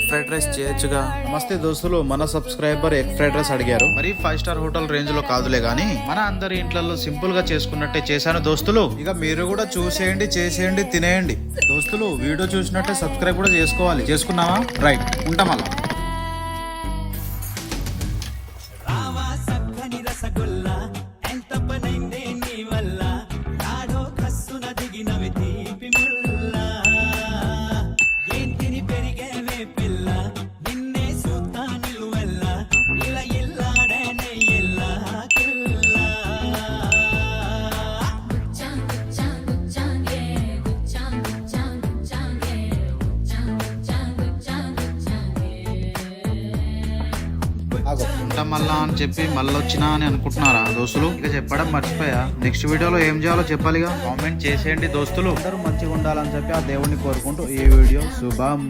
Fried rice చేయొచ్చుగా. నమస్తే దోస్తులు, మన సబ్స్క్రైబర్ ఎగ్ ఫ్రైడ్ రైస్ అడిగారు. మరి 5 స్టార్ హోటల్ రేంజ్ లో కాదులే గానీ మన అందరి ఇంట్లలో సింపుల్ గా చేసుకున్నట్టే చేశాను దోస్తులు. ఇక మీరు కూడా చూసేయండి, చేసేయండి, తినేయండి దోస్తులు. వీడియో చూసినట్టే సబ్స్క్రైబ్ కూడా చేసుకోవాలి. చేసుకున్నావా? రైట్, ఉంటాం అలా. మళ్ళా అని చెప్పి మళ్ళీ వచ్చినా అని అనుకుంటున్నారా దోస్తులు? ఇక చెప్పడం మర్చిపోయా, నెక్స్ట్ వీడియోలో ఏం చేయాలో చెప్పాలిగా. కామెంట్ చేసేయండి దోస్తులు. అందరూ మంచిగా ఉండాలని చెప్పి ఆ దేవుడిని కోరుకుంటూ ఈ వీడియో శుభం.